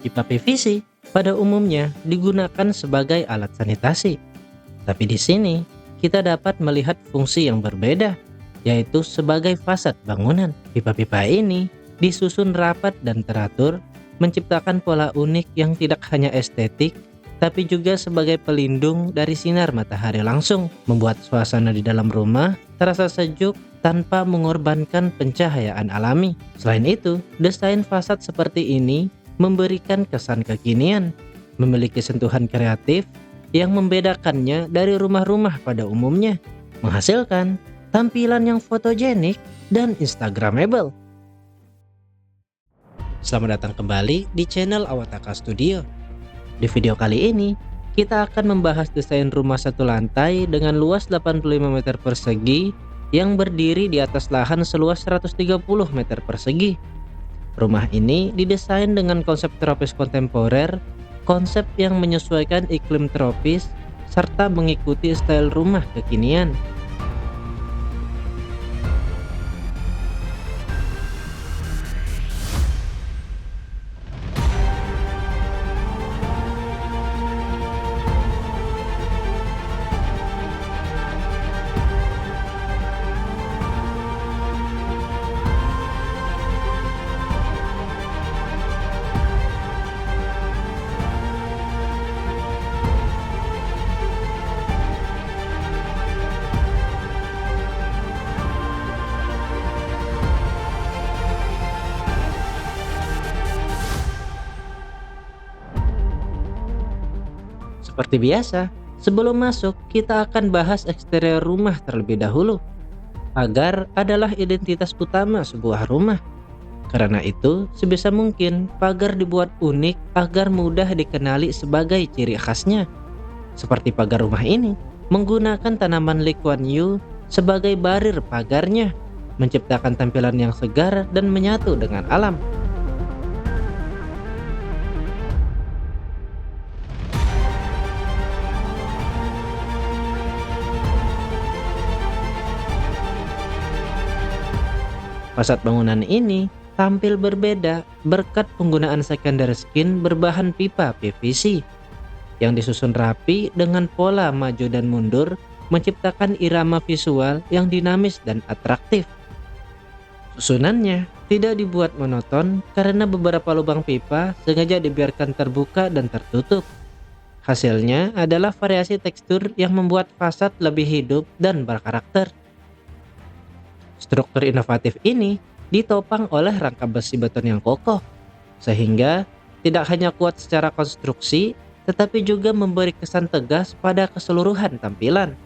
Pipa PVC pada umumnya digunakan sebagai alat sanitasi. Tapi di sini kita dapat melihat fungsi yang berbeda, yaitu sebagai fasad bangunan. Pipa-pipa ini disusun rapat dan teratur, menciptakan pola unik yang tidak hanya estetik, tapi juga sebagai pelindung dari sinar matahari langsung, membuat suasana di dalam rumah terasa sejuk tanpa mengorbankan pencahayaan alami. Selain itu, desain fasad seperti ini memberikan kesan kekinian, memiliki sentuhan kreatif yang membedakannya dari rumah-rumah pada umumnya, menghasilkan tampilan yang fotogenik dan instagramable. Selamat datang kembali di channel Awataka Studio. Di video kali ini, kita akan membahas desain rumah satu lantai dengan luas 85 meter persegi yang berdiri di atas lahan seluas 130 meter persegi. Rumah ini didesain dengan konsep tropis kontemporer, konsep yang menyesuaikan iklim tropis, serta mengikuti style rumah kekinian. Seperti biasa, sebelum masuk kita akan bahas eksterior rumah terlebih dahulu. Pagar adalah identitas utama sebuah rumah. Karena itu, sebisa mungkin pagar dibuat unik agar mudah dikenali sebagai ciri khasnya. Seperti pagar rumah ini, menggunakan tanaman Lee Kuan Yew sebagai barir pagarnya, menciptakan tampilan yang segar dan menyatu dengan alam. Fasad bangunan ini tampil berbeda berkat penggunaan secondary skin berbahan pipa PVC yang disusun rapi dengan pola maju dan mundur, menciptakan irama visual yang dinamis dan atraktif. Susunannya tidak dibuat monoton karena beberapa lubang pipa sengaja dibiarkan terbuka dan tertutup. Hasilnya adalah variasi tekstur yang membuat fasad lebih hidup dan berkarakter. Struktur inovatif ini ditopang oleh rangka besi beton yang kokoh, sehingga tidak hanya kuat secara konstruksi, tetapi juga memberi kesan tegas pada keseluruhan tampilan.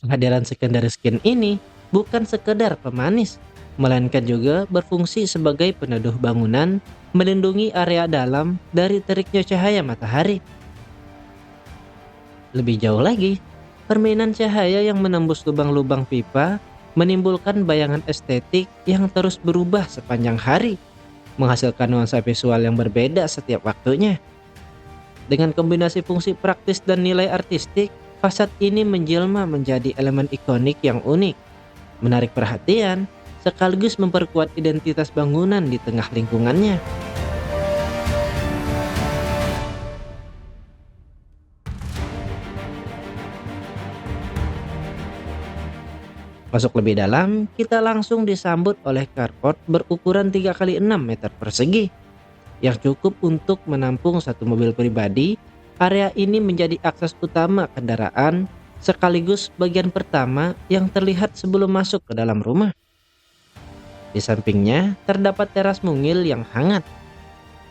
Kehadiran secondary skin ini bukan sekedar pemanis, melainkan juga berfungsi sebagai peneduh bangunan, melindungi area dalam dari teriknya cahaya matahari. Lebih jauh lagi, permainan cahaya yang menembus lubang-lubang pipa menimbulkan bayangan estetik yang terus berubah sepanjang hari, menghasilkan nuansa visual yang berbeda setiap waktunya. Dengan kombinasi fungsi praktis dan nilai artistik, fasad ini menjelma menjadi elemen ikonik yang unik, menarik perhatian, sekaligus memperkuat identitas bangunan di tengah lingkungannya. Masuk lebih dalam, kita langsung disambut oleh carport berukuran 3 kali 6 meter persegi yang cukup untuk menampung satu mobil pribadi. Area ini menjadi akses utama kendaraan sekaligus bagian pertama yang terlihat sebelum masuk ke dalam rumah. Di sampingnya terdapat teras mungil yang hangat.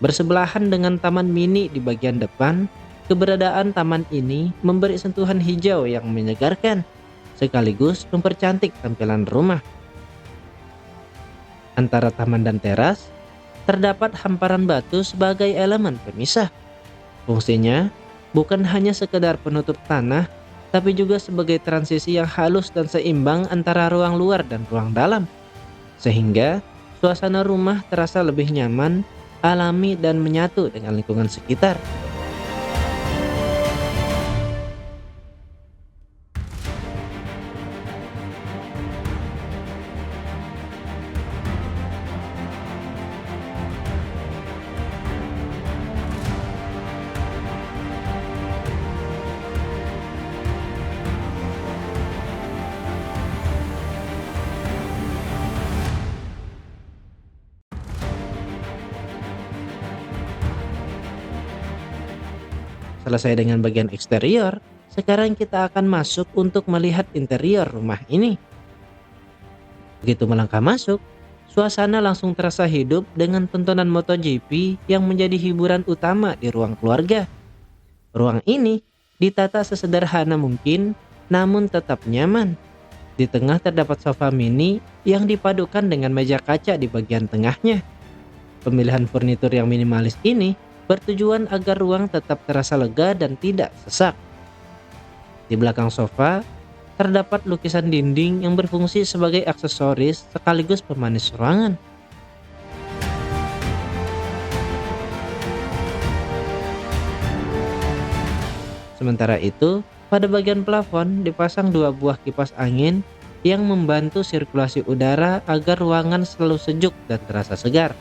Bersebelahan dengan taman mini di bagian depan, keberadaan taman ini memberi sentuhan hijau yang menyegarkan, sekaligus mempercantik tampilan rumah. Antara taman dan teras, terdapat hamparan batu sebagai elemen pemisah. Fungsinya bukan hanya sekedar penutup tanah, tapi juga sebagai transisi yang halus dan seimbang antara ruang luar dan ruang dalam. Sehingga suasana rumah terasa lebih nyaman, alami, dan menyatu dengan lingkungan sekitar. selesai dengan bagian eksterior, sekarang kita akan masuk untuk melihat interior rumah ini. Begitu melangkah masuk, suasana langsung terasa hidup dengan tontonan MotoGP yang menjadi hiburan utama di ruang keluarga. Ruang ini ditata sesederhana mungkin, namun tetap nyaman. Di tengah terdapat sofa mini yang dipadukan dengan meja kaca di bagian tengahnya. Pemilihan furnitur yang minimalis ini bertujuan agar ruang tetap terasa lega dan tidak sesak. Di belakang sofa, terdapat lukisan dinding yang berfungsi sebagai aksesoris sekaligus pemanis ruangan. Sementara itu, pada bagian plafon dipasang dua buah kipas angin yang membantu sirkulasi udara agar ruangan selalu sejuk dan terasa segar.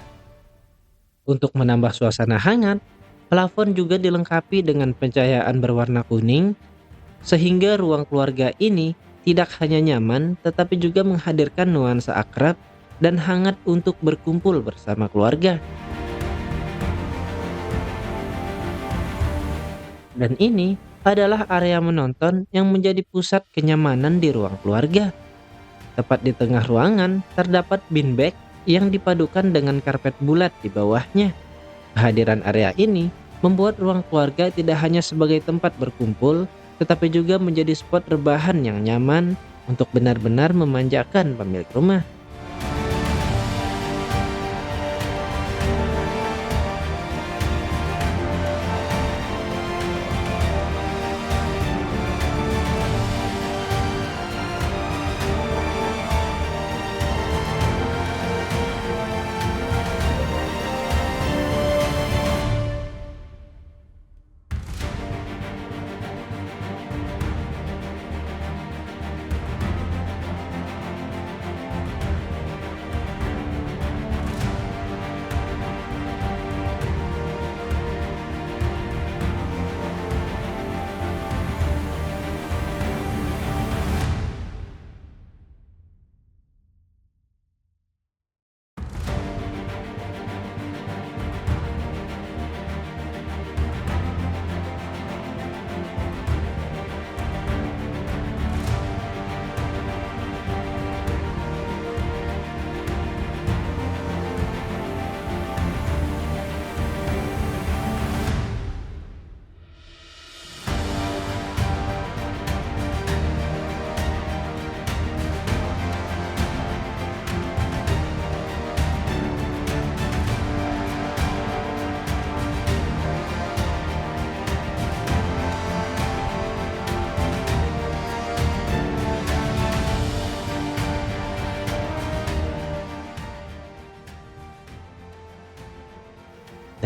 Untuk menambah suasana hangat, plafon juga dilengkapi dengan pencahayaan berwarna kuning, sehingga ruang keluarga ini tidak hanya nyaman tetapi juga menghadirkan nuansa akrab dan hangat untuk berkumpul bersama keluarga. Dan ini adalah area menonton yang menjadi pusat kenyamanan di ruang keluarga. Tepat di tengah ruangan terdapat beanbag yang dipadukan dengan karpet bulat di bawahnya. Kehadiran area ini membuat ruang keluarga tidak hanya sebagai tempat berkumpul, tetapi juga menjadi spot rebahan yang nyaman untuk benar-benar memanjakan pemilik rumah.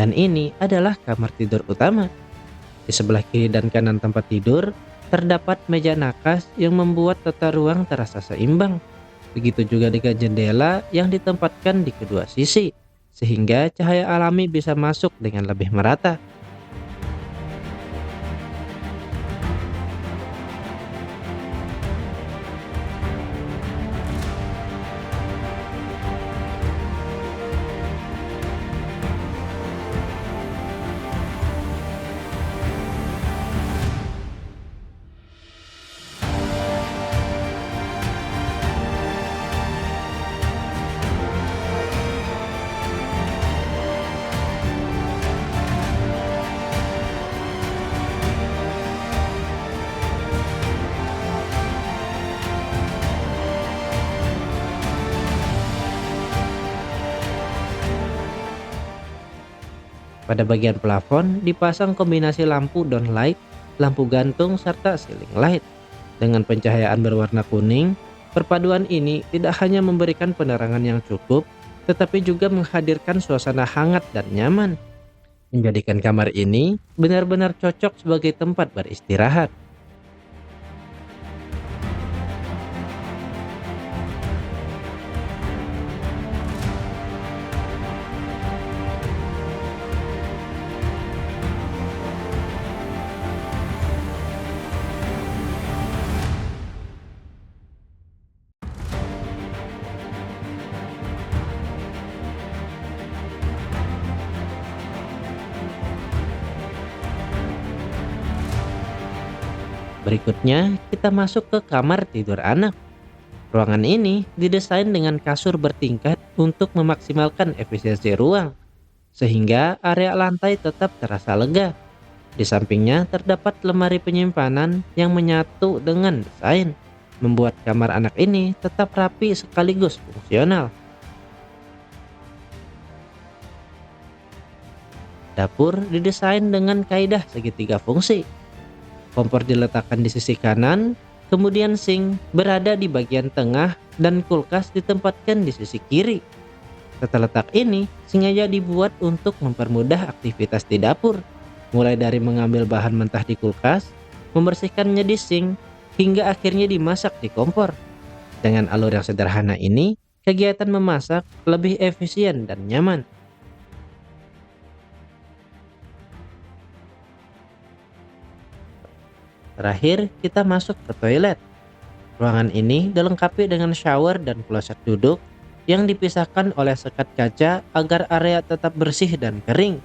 Dan ini adalah kamar tidur utama. Di sebelah kiri dan kanan tempat tidur, terdapat meja nakas yang membuat tata ruang terasa seimbang. Begitu juga dengan jendela yang ditempatkan di kedua sisi, sehingga cahaya alami bisa masuk dengan lebih merata. Pada bagian plafon dipasang kombinasi lampu downlight, lampu gantung, serta ceiling light. Dengan pencahayaan berwarna kuning, perpaduan ini tidak hanya memberikan penerangan yang cukup, tetapi juga menghadirkan suasana hangat dan nyaman, menjadikan kamar ini benar-benar cocok sebagai tempat beristirahat. Berikutnya, kita masuk ke kamar tidur anak. Ruangan ini didesain dengan kasur bertingkat untuk memaksimalkan efisiensi ruang, sehingga area lantai tetap terasa lega. Di sampingnya terdapat lemari penyimpanan yang menyatu dengan desain, membuat kamar anak ini tetap rapi sekaligus fungsional. Dapur didesain dengan kaidah segitiga fungsi. Kompor diletakkan di sisi kanan, kemudian sink berada di bagian tengah dan kulkas ditempatkan di sisi kiri. Tata letak ini sengaja dibuat untuk mempermudah aktivitas di dapur, mulai dari mengambil bahan mentah di kulkas, membersihkannya di sink, hingga akhirnya dimasak di kompor. Dengan alur yang sederhana ini, kegiatan memasak lebih efisien dan nyaman. Terakhir, kita masuk ke toilet. Ruangan ini dilengkapi dengan shower dan kloset duduk yang dipisahkan oleh sekat kaca agar area tetap bersih dan kering.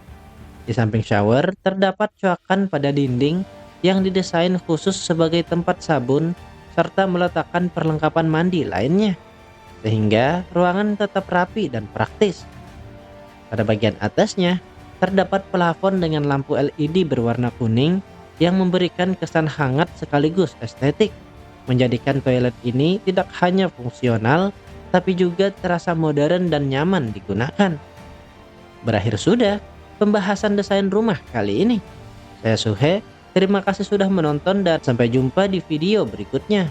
Di samping shower, terdapat coakan pada dinding yang didesain khusus sebagai tempat sabun serta meletakkan perlengkapan mandi lainnya, sehingga ruangan tetap rapi dan praktis. Pada bagian atasnya, terdapat plafon dengan lampu LED berwarna kuning yang memberikan kesan hangat sekaligus estetik, menjadikan toilet ini tidak hanya fungsional, tapi juga terasa modern dan nyaman digunakan. Berakhir sudah pembahasan desain rumah kali ini. Saya Suhe, terima kasih sudah menonton dan sampai jumpa di video berikutnya.